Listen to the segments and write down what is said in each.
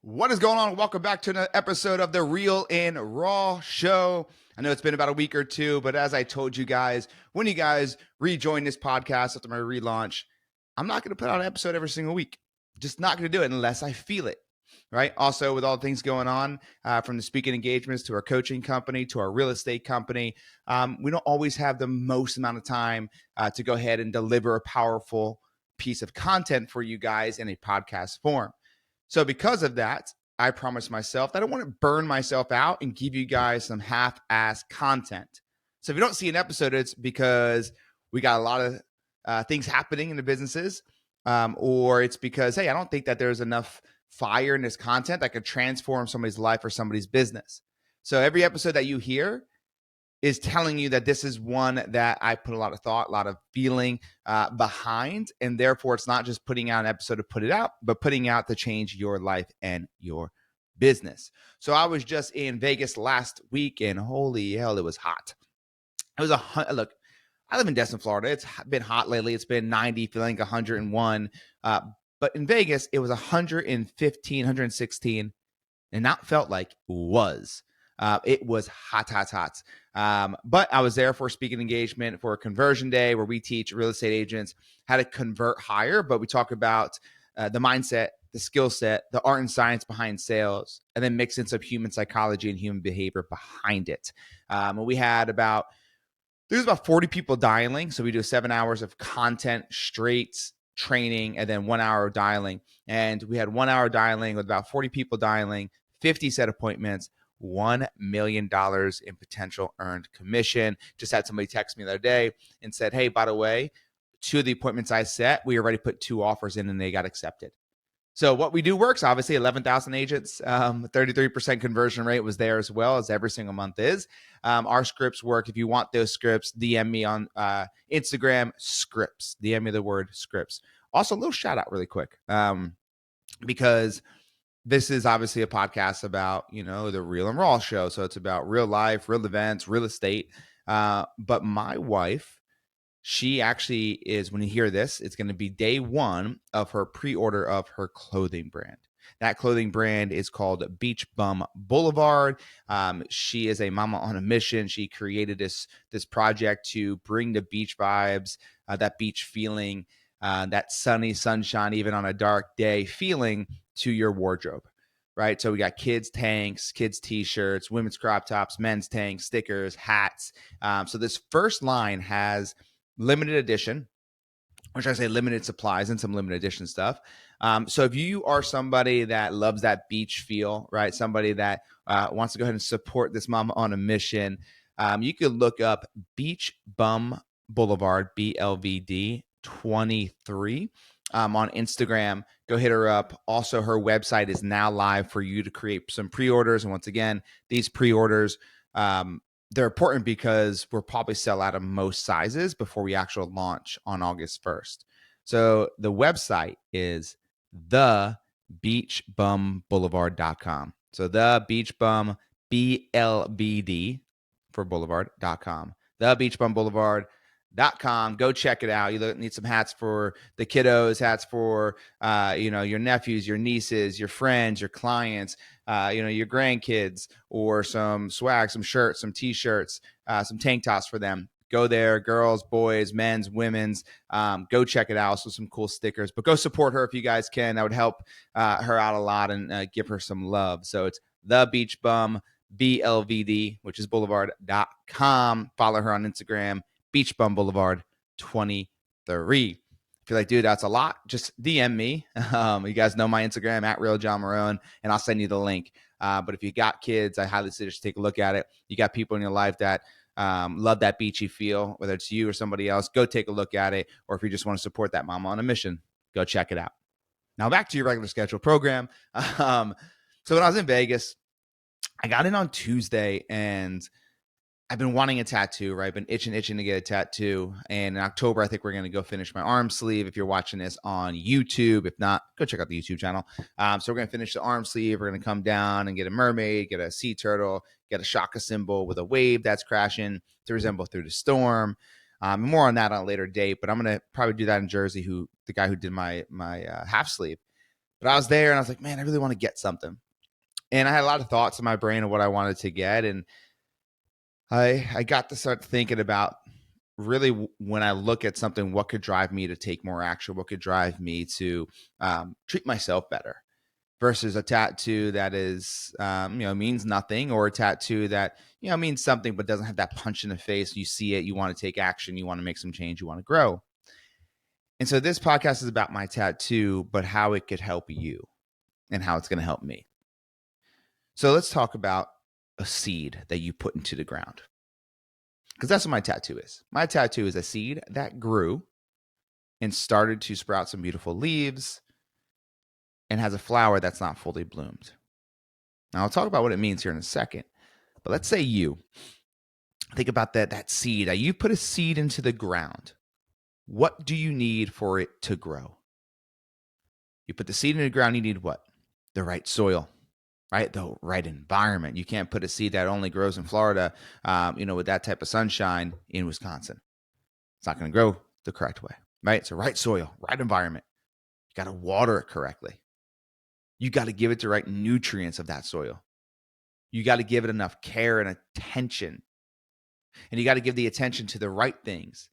What is going on? Welcome back to another episode of the Real and Raw Show. I know it's been about a week or two, but as I told you guys, when you guys rejoin this podcast after my relaunch, I'm not going to put out an episode every single week. Just not going to do it unless I feel it, right? Also, with all the things going on, from the speaking engagements to our coaching company to our real estate company, we don't always have the most amount of time to go ahead and deliver a powerful piece of content for you guys in a podcast form. So because of that, I promised myself that I want to burn myself out and give you guys some half-ass content. So if you don't see an episode, it's because we got a lot of things happening in the businesses, or it's because, hey, I don't think that there's enough fire in this content that could transform somebody's life or somebody's business. So every episode that you hear is telling you that this is one that I put a lot of thought, a lot of feeling behind. And therefore, it's not just putting out an episode to put it out, but putting out to change your life and your business. So I was just in Vegas last week, and holy hell, it was hot. It was look, I live in Destin, Florida. It's been hot lately. It's been 90, feeling like 101. But in Vegas, it was 115, 116, and that felt like was. It was hot, hot, hot. But I was there for a speaking engagement for a conversion day where we teach real estate agents how to convert higher. But we talk about the mindset, the skill set, the art and science behind sales, and then mix in some human psychology and human behavior behind it. And we had there's about 40 people dialing. So we do 7 hours of content straight training and then 1 hour of dialing. And we had 1 hour dialing with about 40 people dialing, 50 set appointments, $1 million in potential earned commission. Just had somebody text me the other day and said, hey, by the way, 2 of the appointments I set, we already put 2 offers in and they got accepted. So what we do works, obviously. 11,000 agents, 33% conversion rate was there as well, as every single month is. Our scripts work. If you want those scripts, DM me on Instagram, scripts. DM me the word scripts. Also, a little shout out really quick, because this is obviously a podcast about, the Real and Raw Show. So it's about real life, real events, real estate. But my wife, she actually is, when you hear this, it's going to be day 1 of her pre-order of her clothing brand. That clothing brand is called Beach Bum Boulevard. She is a mama on a mission. She created this project to bring the beach vibes, that beach feeling, that sunny sunshine, even on a dark day feeling to your wardrobe. Right. So we got kids tanks, kids t-shirts, women's crop tops, men's tanks, stickers, hats. So this first line has limited edition, or should I say limited supplies and some limited edition stuff. So if you are somebody that loves that beach feel, right, somebody that wants to go ahead and support this mama on a mission, you could look up Beach Bum Boulevard, BLVD 23, on Instagram. Go hit her up. Also, her website is now live for you to create some pre-orders. And once again, these pre-orders, they're important because we'll probably sell out of most sizes before we actually launch on August 1st. So the website is thebeachbumboulevard.com. So the beachbum, BLBD for boulevard.com. Thebeachbumboulevard.com. Go check it out. You need some hats for the kiddos, hats for your nephews, your nieces, your friends, your clients, your grandkids, or some swag, some shirts, some t-shirts, some tank tops for them. Go there, girls, boys, men's, women's. Go check it out. Also, some cool stickers. But go support her if you guys can. That would help her out a lot and give her some love. So it's the Beach Bum, BLVD, which is boulevard.com. Follow her on Instagram, Beach Bum Boulevard 23. If you're like, dude, that's a lot, just DM me. You guys know my Instagram, at Real John Marrone, and I'll send you the link. But if you got kids, I highly suggest take a look at it. You got people in your life that love that beachy feel, whether it's you or somebody else, go take a look at it. Or if you just want to support that mama on a mission, go check it out. Now back to your regular schedule program. So when I was in Vegas, I got in on Tuesday and I've been wanting a tattoo, right? I've been itching to get a tattoo. And in October, I think we're going to go finish my arm sleeve. If you're watching this on YouTube, if not, go check out the YouTube channel. So we're going to finish the arm sleeve. We're going to come down and get a mermaid, get a sea turtle, get a shaka symbol with a wave that's crashing to resemble Through the Storm. More on that on a later date, but I'm going to probably do that in Jersey, the guy who did my half sleeve. But I was there and I was like, man, I really want to get something. And I had a lot of thoughts in my brain of what I wanted to get. And I got to start thinking about really when I look at something, what could drive me to take more action? What could drive me to treat myself better versus a tattoo that is, means nothing, or a tattoo that, means something, but doesn't have that punch in the face. You see it, you want to take action, you want to make some change, you want to grow. And so this podcast is about my tattoo, but how it could help you and how it's going to help me. So let's talk about a seed that you put into the ground, because that's what my tattoo is. My tattoo is a seed that grew and started to sprout some beautiful leaves and has a flower that's not fully bloomed. Now, I'll talk about what it means here in a second. But let's say you think about that seed. You put a seed into the ground. What do you need for it to grow? You put the seed in the ground, you need what? The right soil, right? The right environment. You can't put a seed that only grows in Florida, with that type of sunshine in Wisconsin. It's not going to grow the correct way, right? It's the right soil, right environment. You got to water it correctly. You got to give it the right nutrients of that soil. You got to give it enough care and attention. And you got to give the attention to the right things.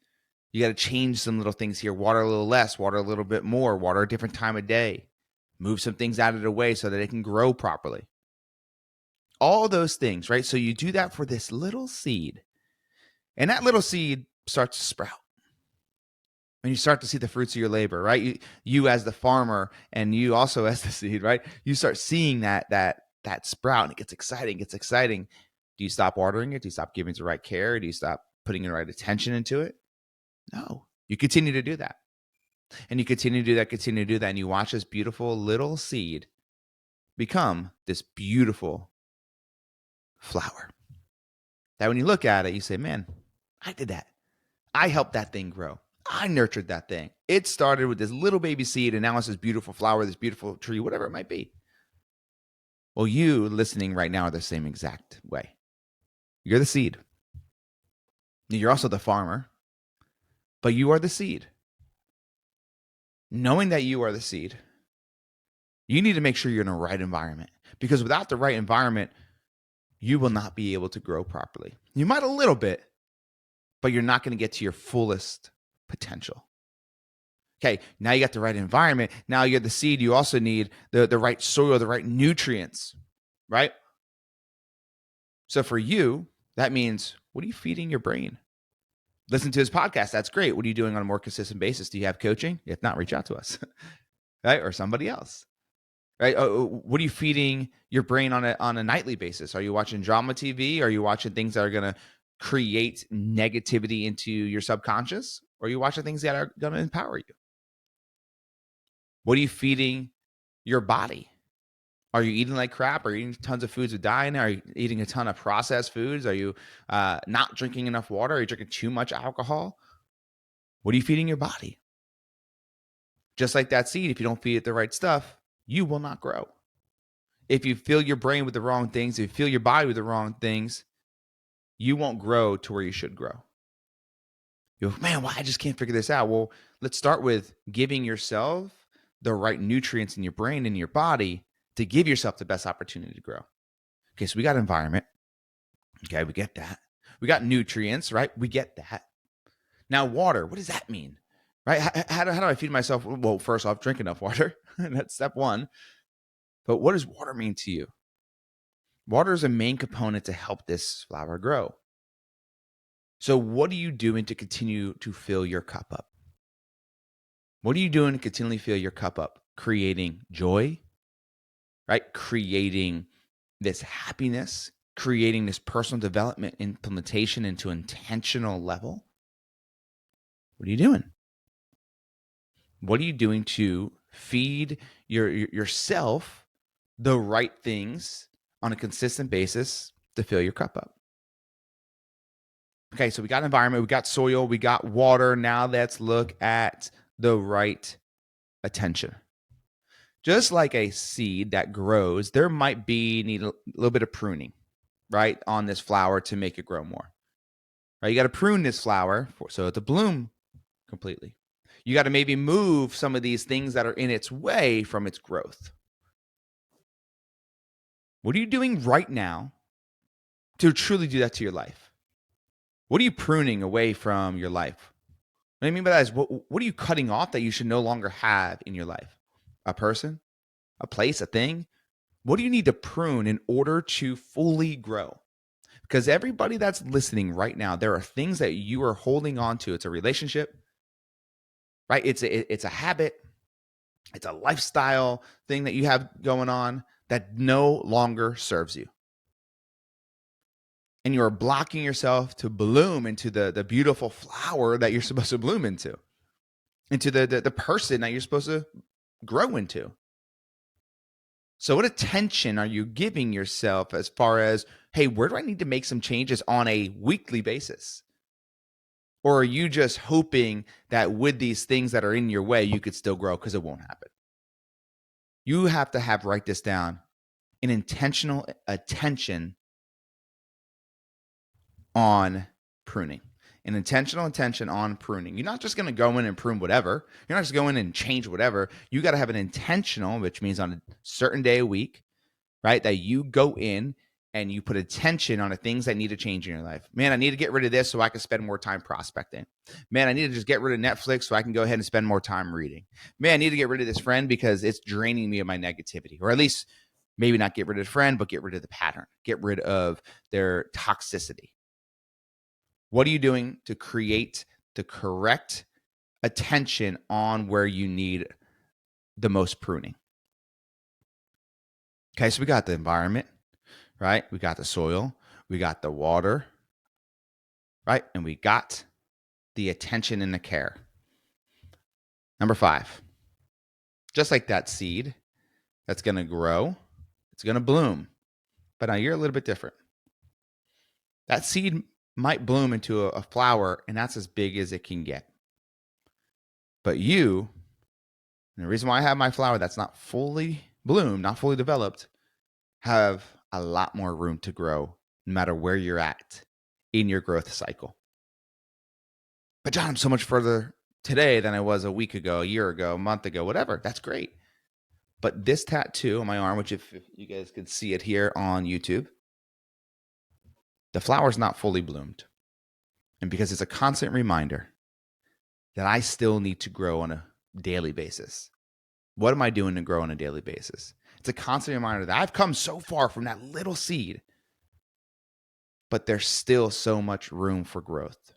You got to change some little things here. Water a little less, water a little bit more, water a different time of day. Move some things out of the way so that it can grow properly. All those things, right? So you do that for this little seed. And that little seed starts to sprout. And you start to see the fruits of your labor, right? You as the farmer, and you also as the seed, right? You start seeing that sprout, and it gets exciting. Do you stop watering it? Do you stop giving it the right care? Do you stop putting the right attention into it? No. You continue to do that. And you continue to do that, and you watch this beautiful little seed become this beautiful flower. That when you look at it, you say, man, I did that. I helped that thing grow. I nurtured that thing. It started with this little baby seed, and now it's this beautiful flower, this beautiful tree, whatever it might be. Well, you listening right now are the same exact way. You're the seed. You're also the farmer, but you are the seed. Knowing that you are the seed, you need to make sure you're in the right environment, because without the right environment, you will not be able to grow properly. You might a little bit, but you're not going to get to your fullest potential. Okay, now you got the right environment. Now you're the seed. You also need the right soil, the right nutrients, right? So for you, that means, what are you feeding your brain? Listen to his podcast. That's great. What are you doing on a more consistent basis? Do you have coaching? If not, reach out to us, right? Or somebody else, right? What are you feeding your brain on a nightly basis? Are you watching drama TV? Are you watching things that are going to create negativity into your subconscious? Or are you watching things that are going to empower you? What are you feeding your body? Are you eating like crap? Are you eating tons of foods with dye in? Are you eating a ton of processed foods? Are you not drinking enough water? Are you drinking too much alcohol? What are you feeding your body? Just like that seed, if you don't feed it the right stuff, you will not grow. If you fill your brain with the wrong things, if you fill your body with the wrong things, you won't grow to where you should grow. You go, man, why? I just can't figure this out. Well, let's start with giving yourself the right nutrients in your brain and your body to give yourself the best opportunity to grow. Okay, so we got environment. Okay, we get that. We got nutrients, right? We get that. Now, water, what does that mean? Right? How do I feed myself? Well, first off, drink enough water. That's step one. But what does water mean to you? Water is a main component to help this flower grow. So what are you doing to continue to fill your cup up? What are you doing to continually fill your cup up? Creating joy, right? Creating this happiness, creating this personal development implementation into intentional level. What are you doing? What are you doing to feed yourself the right things on a consistent basis to fill your cup up? Okay, so we got environment, we got soil, we got water. Now let's look at the right attention. Just like a seed that grows, there might need a little bit of pruning, right, on this flower to make it grow more. Right, you got to prune this flower so to bloom completely. You got to maybe move some of these things that are in its way from its growth. What are you doing right now to truly do that to your life? What are you pruning away from your life? What I mean by that is, what are you cutting off that you should no longer have in your life? A person, a place, a thing? What do you need to prune in order to fully grow? Because everybody that's listening right now, there are things that you are holding on to. It's a relationship, right? It's a habit. It's a lifestyle thing that you have going on that no longer serves you. And you're blocking yourself to bloom into the beautiful flower that you're supposed to bloom into the person that you're supposed to grow into. So what attention are you giving yourself as far as, hey, where do I need to make some changes on a weekly basis? Or are you just hoping that with these things that are in your way, you could still grow? Because it won't happen. You have to write this down, an intentional attention on pruning. An intentional attention on pruning. You're not just going to go in and prune whatever. You're not just going in and change whatever. You got to have an intentional, which means on a certain day a week, right? That you go in and you put attention on the things that need to change in your life. Man, I need to get rid of this so I can spend more time prospecting. Man, I need to just get rid of Netflix so I can go ahead and spend more time reading. Man, I need to get rid of this friend because it's draining me of my negativity. Or at least maybe not get rid of the friend, but get rid of the pattern. Get rid of their toxicity. What are you doing to create the correct attention on where you need the most pruning? Okay, so we got the environment, right? We got the soil, we got the water, right? And we got the attention and the care. Number 5, just like that seed that's going to grow, it's going to bloom. But now you're a little bit different. That seed might bloom into a flower, and that's as big as it can get. But you, and the reason why I have my flower that's not fully bloomed, not fully developed, have a lot more room to grow no matter where you're at in your growth cycle. But John, I'm so much further today than I was a week ago, a year ago, a month ago, whatever. That's great. But this tattoo on my arm, which if you guys could see it here on YouTube, the flower's not fully bloomed. And because it's a constant reminder that I still need to grow on a daily basis. What am I doing to grow on a daily basis? It's a constant reminder that I've come so far from that little seed, but there's still so much room for growth.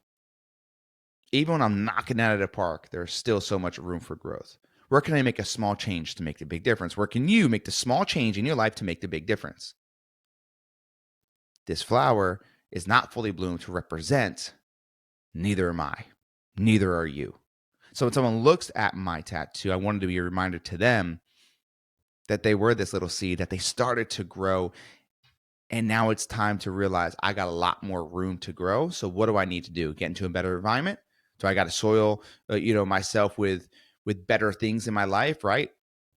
Even when I'm knocking it out of the park, there's still so much room for growth. Where can I make a small change to make the big difference? Where can you make the small change in your life to make the big difference? This flower is not fully bloomed to represent, neither am I. Neither are you. So when someone looks at my tattoo, I wanted to be a reminder to them that they were this little seed, that they started to grow. And now it's time to realize I got a lot more room to grow. So what do I need to do? Get into a better environment? So I got to soil, myself with better things in my life, right?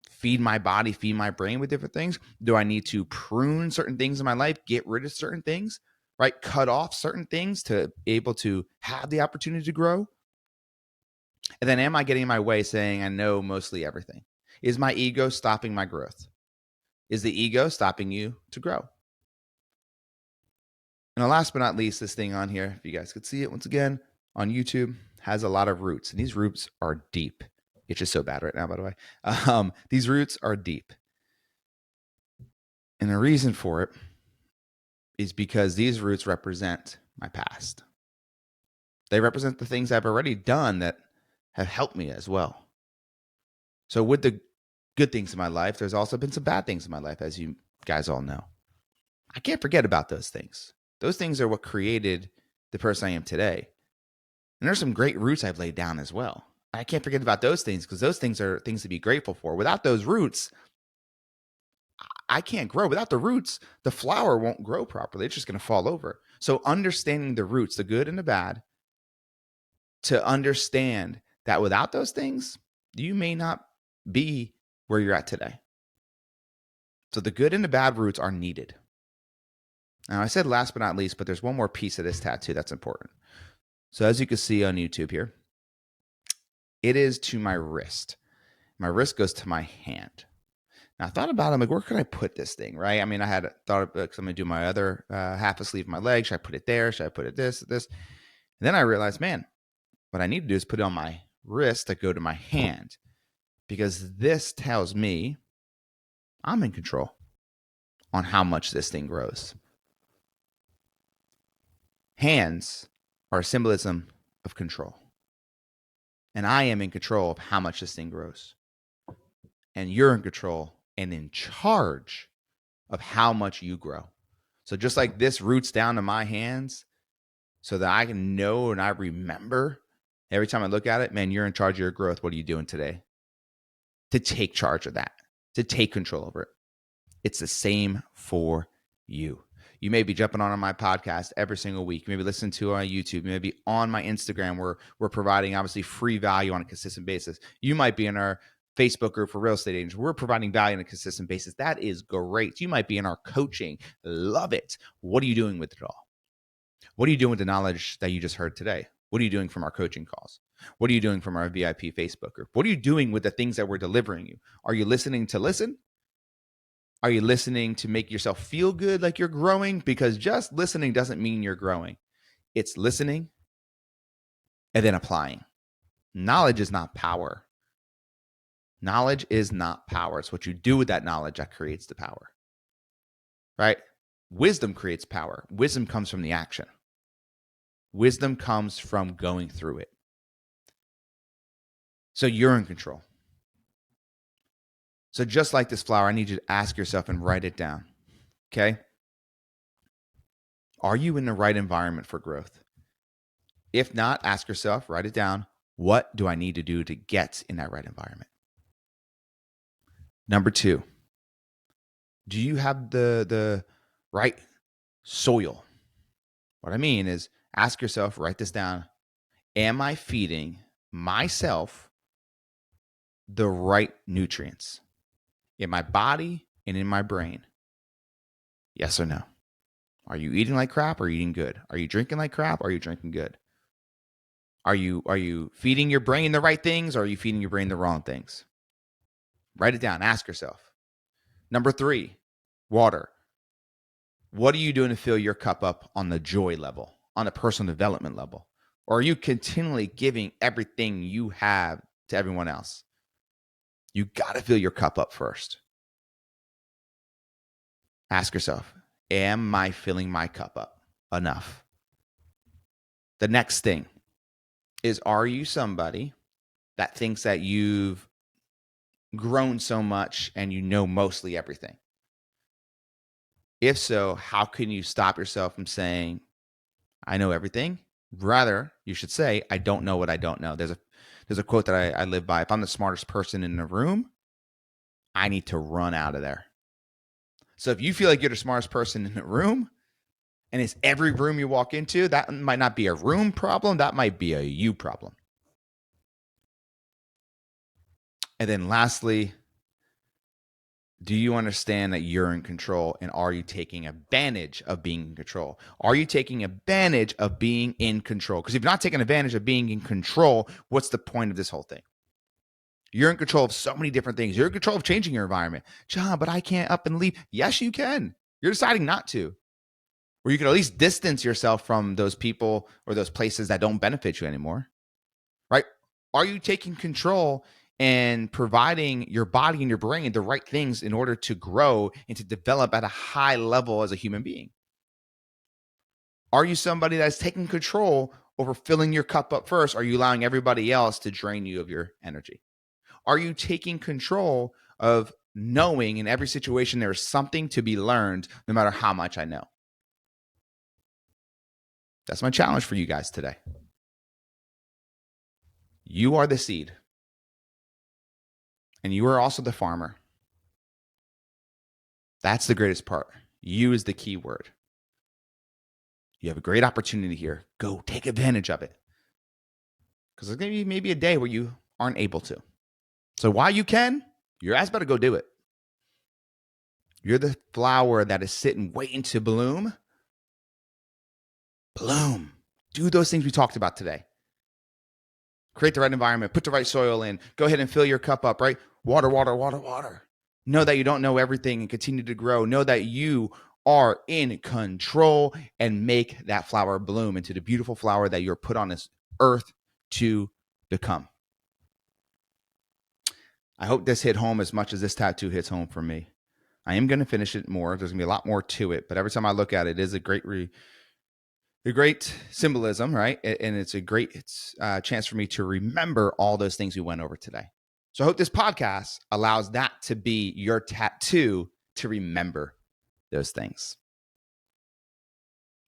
Feed my body, feed my brain with different things. Do I need to prune certain things in my life? Get rid of certain things, right? Cut off certain things to be able to have the opportunity to grow. And then am I getting in my way saying I know mostly everything? Is my ego stopping my growth? Is the ego stopping you to grow? And last but not least, this thing on here, if you guys could see it once again on YouTube, has a lot of roots. And these roots are deep. It's just so bad right now, by the way. These roots are deep. And the reason for it is because these roots represent my past. They represent the things I've already done that have helped me as well. So with the good things in my life, there's also been some bad things in my life, as you guys all know. I can't forget about those things. Those things are what created the person I am today. And there's some great roots I've laid down as well. I can't forget about those things because those things are things to be grateful for. Without those roots, I can't grow. Without the roots, the flower won't grow properly. It's just going to fall over. So understanding the roots, the good and the bad, to understand that without those things, you may not be where you're at today. So the good and the bad roots are needed. Now, I said last but not least, but there's one more piece of this tattoo that's important. So as you can see on YouTube here, It is to my wrist. My wrist goes to my hand. Now I thought about it. I'm like, where could I put this thing, right? I mean, I had thought because I'm going to do my other half a sleeve of my leg. Should I put it there? Should I put it this? And then I realized, man, what I need to do is put it on my wrist to go to my hand, because this tells me I'm in control on how much this thing grows. Hands are a symbolism of control. And I am in control of how much this thing grows. And you're in control and in charge of how much you grow. So just like this roots down to my hands so that I can know and I remember every time I look at it, man, you're in charge of your growth. What are you doing today to take charge of that, to take control over it? It's the same for you. You may be jumping on my podcast every single week. You may be listening to on YouTube. You may be on my Instagram where we're providing obviously free value on a consistent basis. You might be in our Facebook group for real estate agents. We're providing value on a consistent basis. That is great. You might be in our coaching. Love it. What are you doing with it all? What are you doing with the knowledge that you just heard today? What are you doing from our coaching calls? What are you doing from our VIP Facebook group? What are you doing with the things that we're delivering you? Are you listening to listen? Are you listening to make yourself feel good like you're growing? Because just listening doesn't mean you're growing. It's listening and then applying. Knowledge is not power. Knowledge is not power. It's what you do with that knowledge that creates the power, right? Wisdom creates power. Wisdom comes from the action. Wisdom comes from going through it. So you're in control. So just like this flower, I need you to ask yourself and write it down, okay? Are you in the right environment for growth? If not, ask yourself, write it down. What do I need to do to get in that right environment? Number 2, do you have the right soil? What I mean is ask yourself, write this down. Am I feeding myself the right nutrients in my body and in my brain? Yes or no? Are you eating like crap or are you eating good? Are you drinking like crap or are you drinking good? Are you feeding your brain the right things or are you feeding your brain the wrong things? Write it down. Ask yourself. Number 3, water. What are you doing to fill your cup up on the joy level, on the personal development level? Or are you continually giving everything you have to everyone else? You got to fill your cup up first. Ask yourself, am I filling my cup up enough? The next thing is, are you somebody that thinks that you've grown so much and you know mostly everything? If so, how can you stop yourself from saying, I know everything? Rather, you should say, I don't know what I don't know. There's a quote that I live by. If I'm the smartest person in the room, I need to run out of there. So if you feel like you're the smartest person in the room, and it's every room you walk into, that might not be a room problem. That might be a you problem. And then lastly, do you understand that you're in control, and are you taking advantage of being in control? Are you taking advantage of being in control? Because if you're not taking advantage of being in control, what's the point of this whole thing? You're in control of so many different things. You're in control of changing your environment. John, but I can't up and leave. Yes, you can. You're deciding not to. Or you can at least distance yourself from those people or those places that don't benefit you anymore, right? Are you taking control and providing your body and your brain the right things in order to grow and to develop at a high level as a human being? Are you somebody that's taking control over filling your cup up first? Are you allowing everybody else to drain you of your energy? Are you taking control of knowing in every situation there is something to be learned no matter how much I know? That's my challenge for you guys today. You are the seed. And you are also the farmer. That's the greatest part. You is the key word. You have a great opportunity here. Go take advantage of it. Because there's going to be maybe a day where you aren't able to. So while you can, your ass better go do it. You're the flower that is sitting waiting to bloom. Bloom. Do those things we talked about today. Create the right environment, put the right soil in, go ahead and fill your cup up, right? Water, water, water, water. Know that you don't know everything and continue to grow. Know that you are in control and make that flower bloom into the beautiful flower that you're put on this earth to become. I hope this hit home as much as this tattoo hits home for me. I am going to finish it more. There's going to be a lot more to it, but every time I look at it, it is a great symbolism, right? And it's a great chance for me to remember all those things we went over today. So I hope this podcast allows that to be your tattoo to remember those things.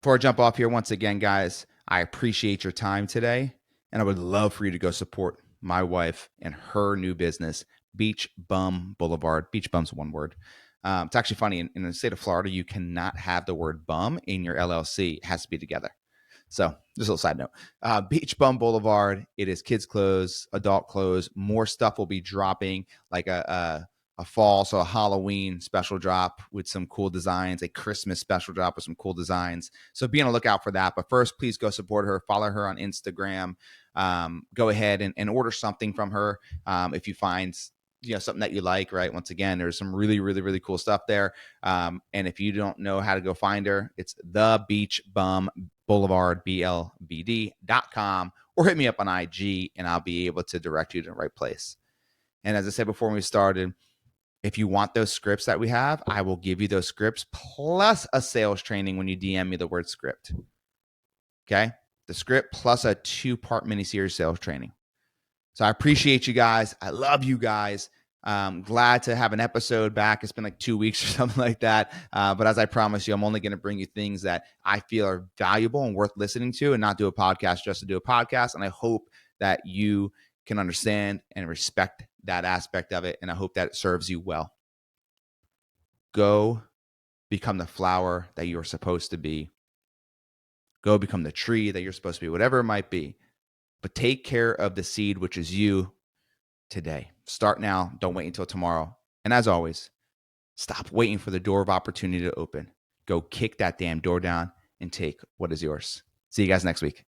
Before I jump off here, once again, guys, I appreciate your time today, and I would love for you to go support my wife and her new business, Beach Bum Boulevard. Beach Bum's one word. It's actually funny. In the state of Florida, you cannot have the word bum in your LLC. It has to be together. So just a little side note. Beach Bum Boulevard. It is kids' clothes, adult clothes. More stuff will be dropping, like a fall, so a Halloween special drop with some cool designs, a Christmas special drop with some cool designs. So be on the lookout for that. But first, please go support her. Follow her on Instagram. Go ahead and order something from her if you find something that you like, right? Once again, there's some really, really, really cool stuff there. And if you don't know how to go find her, it's the Beach Bum Boulevard, BLBD.com, or hit me up on IG and I'll be able to direct you to the right place. And as I said before when we started, if you want those scripts that we have, I will give you those scripts plus a sales training when you DM me the word script. Okay? The script plus a 2-part mini-series sales training. So I appreciate you guys. I love you guys. Glad to have an episode back. It's been like 2 weeks or something like that. But as I promised you, I'm only going to bring you things that I feel are valuable and worth listening to, and not do a podcast just to do a podcast. And I hope that you can understand and respect that aspect of it. And I hope that it serves you well. Go become the flower that you're supposed to be. Go become the tree that you're supposed to be, whatever it might be. But take care of the seed, which is you, today. Start now. Don't wait until tomorrow. And as always, stop waiting for the door of opportunity to open. Go kick that damn door down and take what is yours. See you guys next week.